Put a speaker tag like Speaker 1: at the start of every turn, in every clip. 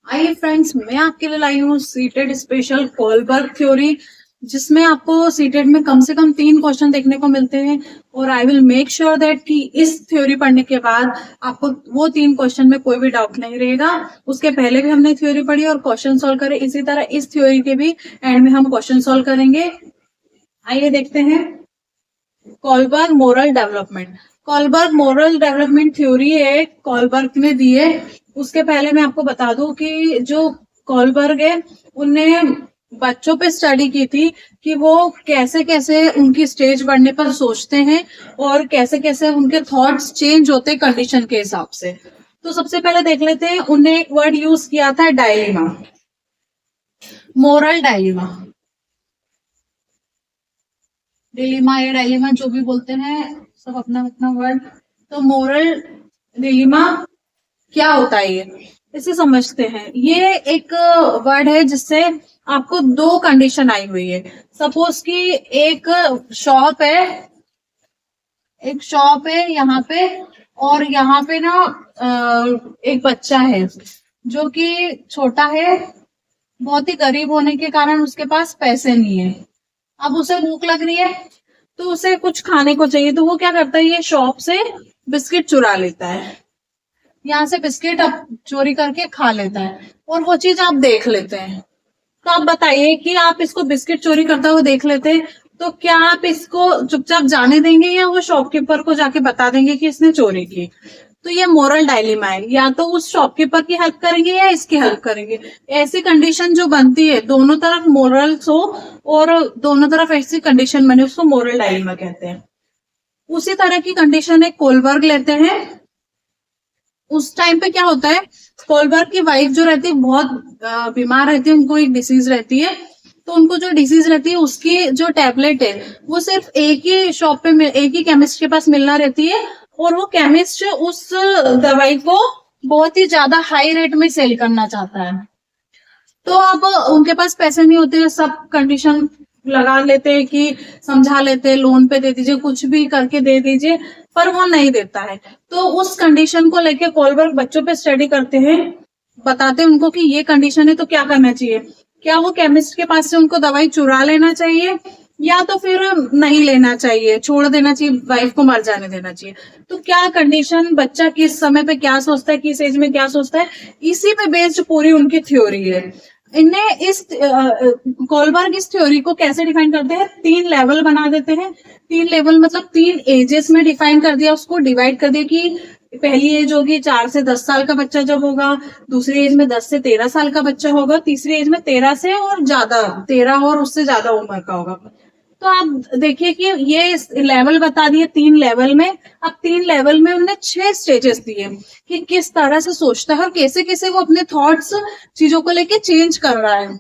Speaker 1: आइए फ्रेंड्स, मैं आपके लिए लाई हूँ सीटेड स्पेशल कोलबर्ग थ्योरी, जिसमें आपको सीटेड में कम से कम 3 क्वेश्चन देखने को मिलते हैं। और I will make sure that कि इस थ्योरी पढ़ने के बाद आपको वो 3 क्वेश्चन में कोई भी डाउट नहीं रहेगा। उसके पहले भी हमने थ्योरी पढ़ी और क्वेश्चन सॉल्व करे, इसी तरह इस थ्योरी के भी एंड में हम क्वेश्चन सॉल्व करेंगे। आइए देखते हैं। Kohlberg moral development. Kohlberg moral development theory है, कोलबर्ग ने दी है। उसके पहले मैं आपको बता दूं कि जो कोलबर्ग है, उनने बच्चों पे स्टडी की थी कि वो कैसे कैसे उनकी स्टेज बढ़ने पर सोचते हैं और कैसे कैसे उनके थॉट्स चेंज होते हैं कंडीशन के हिसाब से। तो सबसे पहले देख लेते हैं, उनने एक वर्ड यूज किया था, डायलेमा, मोरल डायलेमा। डिलीमा या डायलेमा जो भी बोलते हैं, सब अपना अपना वर्ड। तो मोरल डिलीमा क्या होता है, ये इसे समझते हैं। ये एक वर्ड है जिससे आपको 2 कंडीशन आई हुई है। सपोज कि एक शॉप है, एक शॉप है यहाँ पे, और यहाँ पे ना एक बच्चा है जो कि छोटा है, बहुत ही गरीब होने के कारण उसके पास पैसे नहीं है। अब उसे भूख लग रही है तो उसे कुछ खाने को चाहिए, तो वो क्या करता है, ये शॉप से बिस्किट चुरा लेता है, यहाँ से बिस्किट अब चोरी करके खा लेता है और वो चीज आप देख लेते हैं। तो आप बताइए कि आप इसको बिस्किट चोरी करता हुआ देख लेते हैं, तो क्या आप इसको चुपचाप जाने देंगे या वो शॉपकीपर को जाके बता देंगे कि इसने चोरी की। तो ये मोरल डायलेमा है, या तो उस शॉपकीपर की हेल्प करेंगे या इसकी हेल्प करेंगे। ऐसी कंडीशन जो बनती है, दोनों तरफ मोरल्स हो और दोनों तरफ ऐसी कंडीशन बने, उसको मोरल डायलेमा कहते हैं। उसी तरह की कंडीशन एक कोलबर्ग लेते हैं। उस टाइम पे क्या होता है, कोलबर्ग की वाइफ जो रहती है बहुत बीमार रहती है, उनको एक डिसीज रहती है। तो उनको जो डिसीज रहती है उसकी जो टैबलेट है वो सिर्फ एक ही शॉप पे एक ही केमिस्ट के पास मिलना रहती है, और वो केमिस्ट उस दवाई को बहुत ही ज्यादा हाई रेट में सेल करना चाहता है। तो अब उनके पास पैसे नहीं होते, सब कंडीशन लगा लेते हैं कि समझा लेते हैं, लोन पे दे दीजिए, कुछ भी करके दे दीजिए, पर वो नहीं देता है। तो उस कंडीशन को लेके कोलबर्ग बच्चों पे स्टडी करते हैं, बताते हैं उनको कि ये कंडीशन है तो क्या करना चाहिए। क्या वो केमिस्ट के पास से उनको दवाई चुरा लेना चाहिए या तो फिर नहीं लेना चाहिए, छोड़ देना चाहिए, वाइफ को मर जाने देना चाहिए। तो क्या कंडीशन, बच्चा किस समय पे क्या सोचता है, किस एज में क्या सोचता है, इसी पे बेस्ड पूरी उनकी थ्योरी है। इन्हें इस कोलबर्ग इस थ्योरी को कैसे डिफाइन करते हैं, 3 लेवल बना देते हैं। 3 लेवल मतलब 3 एजेस में डिफाइन कर दिया, उसको डिवाइड कर दिया कि पहली एज होगी 4 से 10 साल का बच्चा जब होगा, दूसरी एज में 10 से 13 साल का बच्चा होगा, तीसरी एज में 13 से और ज्यादा, 13 और उससे ज्यादा उम्र का होगा। तो आप देखिए कि ये लेवल बता दिए 3 लेवल में। अब 3 लेवल में उन्होंने 6 स्टेजेस दिए कि किस तरह से सोचता है और कैसे कैसे वो अपने थॉट्स चीजों को लेके चेंज कर रहा है।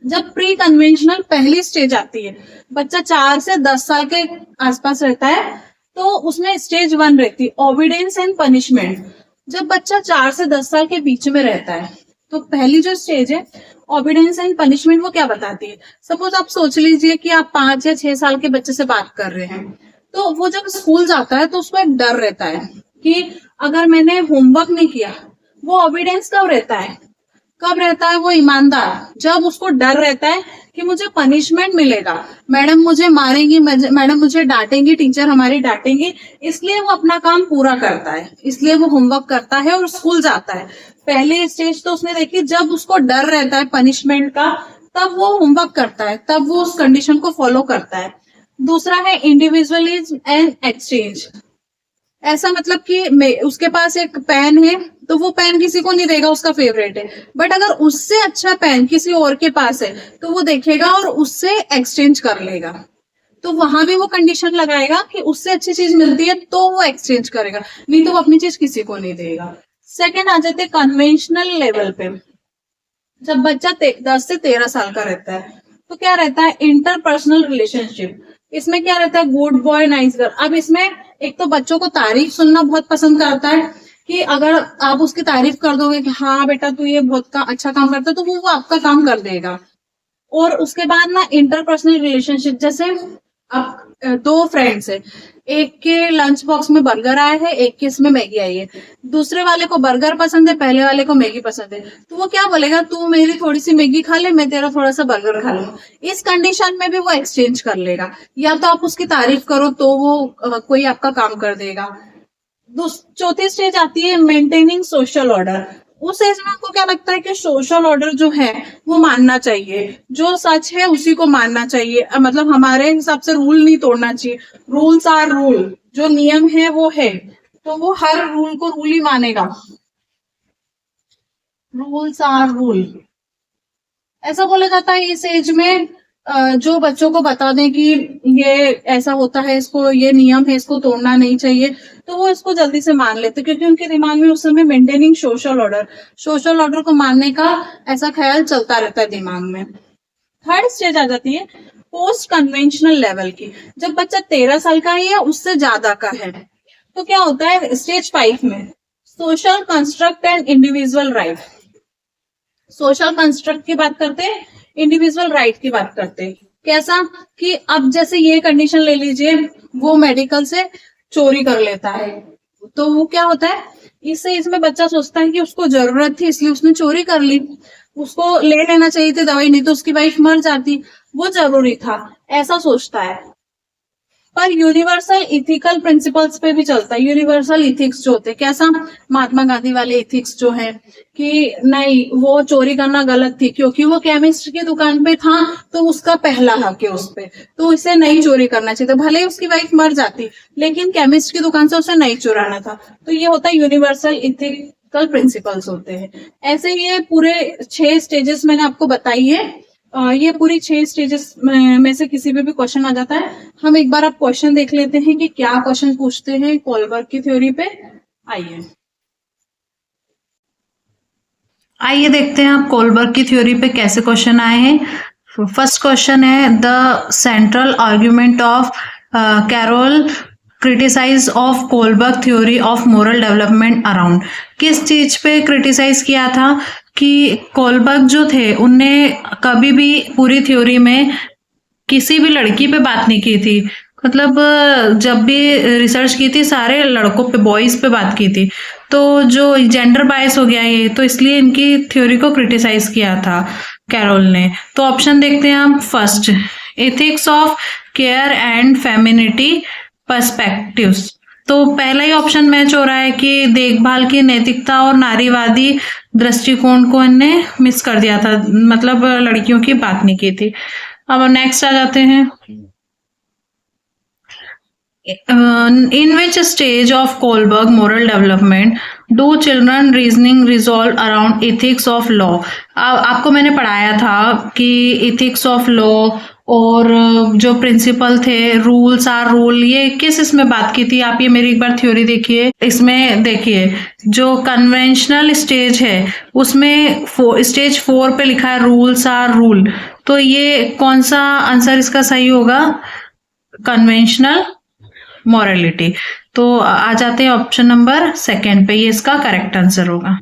Speaker 1: जब प्री कन्वेंशनल पहली स्टेज आती है, बच्चा 4 से 10 साल के आसपास रहता है, तो उसमें स्टेज 1 रहती है, ओबीडियंस एंड पनिशमेंट। जब बच्चा 4 से 10 साल के बीच में रहता है, तो पहली जो स्टेज है ओबीडियंस एंड पनिशमेंट, वो क्या बताती है। सपोज आप सोच लीजिए कि आप 5 या 6 साल के बच्चे से बात कर रहे हैं, तो वो जब स्कूल जाता है तो उसको एक डर रहता है कि अगर मैंने होमवर्क नहीं किया, वो ओबीडियंस कब रहता है, कब रहता है वो ईमानदार, जब उसको डर रहता है कि मुझे पनिशमेंट मिलेगा, मैडम मुझे मारेंगी, मैडम मुझे डांटेंगी, टीचर हमारी डांटेंगी, इसलिए वो अपना काम पूरा करता है, इसलिए वो होमवर्क करता है और स्कूल जाता है। पहली स्टेज तो उसने देखी, जब उसको डर रहता है पनिशमेंट का, तब वो होमवर्क करता है, तब वो उस कंडीशन को फॉलो करता है। दूसरा है इंडिविजुअलिज्म एंड एक्सचेंज। ऐसा मतलब कि उसके पास एक पेन है, तो वो पेन किसी को नहीं देगा, उसका फेवरेट है, बट अगर उससे अच्छा पेन किसी और के पास है तो वो देखेगा और उससे एक्सचेंज कर लेगा। तो वहां भी वो कंडीशन लगाएगा कि उससे अच्छी चीज मिलती है तो वो एक्सचेंज करेगा, नहीं तो वो अपनी चीज किसी को नहीं देगा। सेकेंड आ जाते कन्वेंशनल लेवल पे। जब बच्चा 10 से 13 साल का रहता है, तो क्या रहता है, इंटरपर्सनल रिलेशनशिप। इसमें क्या रहता है, गुड बॉय नाइस गर्ल। अब इसमें एक तो बच्चों को तारीफ सुनना बहुत पसंद करता है, कि अगर आप उसकी तारीफ कर दोगे कि हाँ बेटा तू ये बहुत अच्छा काम करता है, तो वो आपका काम कर देगा। और उसके बाद ना इंटरपर्सनल रिलेशनशिप, जैसे अब दो फ्रेंड्स है, एक के लंच बॉक्स में बर्गर आया है, एक के इसमें मैगी आई है। दूसरे वाले को बर्गर पसंद है, पहले वाले को मैगी पसंद है, तो वो क्या बोलेगा, तू मेरी थोड़ी सी मैगी खा ले, मैं तेरा थोड़ा सा बर्गर खा लूं। इस कंडीशन में भी वो एक्सचेंज कर लेगा। या तो आप उसकी तारीफ करो तो वो कोई आपका काम कर देगा। चौथी स्टेज आती है मेंटेनिंग सोशल ऑर्डर। उस एज में आपको क्या लगता है कि सोशल ऑर्डर जो है वो मानना चाहिए, जो सच है उसी को मानना चाहिए, मतलब हमारे हिसाब से रूल नहीं तोड़ना चाहिए। रूल्स आर रूल, जो नियम है वो है, तो वो हर रूल को रूल ही मानेगा। रूल्स आर रूल ऐसा बोला जाता है इस एज में। जो बच्चों को बता दें कि ये ऐसा होता है, इसको ये नियम है, इसको तोड़ना नहीं चाहिए, तो वो इसको जल्दी से मान लेते, क्योंकि उनके दिमाग में उस समय मेंटेनिंग सोशल ऑर्डर को मानने का ऐसा ख्याल चलता रहता है दिमाग में। थर्ड स्टेज आ जाती है पोस्ट कन्वेंशनल लेवल की। जब बच्चा 13 साल का है या उससे ज्यादा का है, तो क्या होता है स्टेज 5 में social construct and individual right. Social construct की बात करते हैं, इंडिविजुअल राइट की बात करते हैं। कैसा कि अब जैसे ये कंडीशन ले लीजिए, वो मेडिकल से चोरी कर लेता है, तो वो क्या होता है, इससे इसमें बच्चा सोचता है कि उसको जरूरत थी इसलिए उसने चोरी कर ली, उसको ले लेना चाहिए थी दवाई, नहीं तो उसकी वाइफ मर जाती, वो जरूरी था, ऐसा सोचता है। पर यूनिवर्सल इथिकल प्रिंसिपल्स पे भी चलता है। यूनिवर्सल इथिक्स जो होते हैं, कैसा, महात्मा गांधी वाले इथिक्स जो है कि नहीं वो चोरी करना गलत थी, क्योंकि वो केमिस्ट की दुकान पे था तो उसका पहला हक है उस पे, तो इसे नहीं चोरी करना चाहिए था। भले ही उसकी वाइफ मर जाती, लेकिन केमिस्ट की दुकान से उसे नहीं चुराना था। तो ये होता है यूनिवर्सल इथिकल प्रिंसिपल्स होते हैं। ऐसे ये पूरे 6 स्टेजेस मैंने आपको बताई है। ये पूरी 6 स्टेजेस में से किसी पे भी क्वेश्चन आ जाता है। हम एक बार आप क्वेश्चन देख लेते हैं कि क्या क्वेश्चन पूछते हैं कोलबर्ग की थ्योरी पे।
Speaker 2: आइए देखते हैं आप कोलबर्ग की थ्योरी पे कैसे क्वेश्चन आए हैं। फर्स्ट क्वेश्चन है, the central argument of Carol criticise of Kohlberg theory of moral development around. किस चीज पे क्रिटिसाइज किया था कि कोलबर्ग जो थे उनने कभी भी पूरी थ्योरी में किसी भी लड़की पे बात नहीं की थी। मतलब जब भी रिसर्च की थी सारे लड़कों पे, बॉयज पे बात की थी, तो जो जेंडर बायस हो गया ये, तो इसलिए इनकी थ्योरी को क्रिटिसाइज किया था कैरोल ने। तो ऑप्शन देखते हैं हम। First, ethics of care and femininity perspectives. तो पहला ही ऑप्शन मैच हो रहा है कि देखभाल की नैतिकता और नारीवादी दृष्टिकोण को इनने मिस कर दिया था, मतलब लड़कियों की बात नहीं की थी। अब नेक्स्ट आ जाते हैं, in which stage of Kohlberg moral development do children reasoning resolve around ethics of law। आपको मैंने पढ़ाया था कि ethics of law और जो प्रिंसिपल थे रूल्स आर रूल, ये किस इसमें बात की थी। आप ये मेरी एक बार थ्योरी देखिए, इसमें देखिए जो कन्वेंशनल स्टेज है उसमें स्टेज 4 पे लिखा है रूल्स आर रूल, तो ये कौन सा आंसर इसका सही होगा, कन्वेंशनल मॉरलिटी। तो आ जाते हैं ऑप्शन नंबर 2 पे, ये इसका करेक्ट आंसर होगा।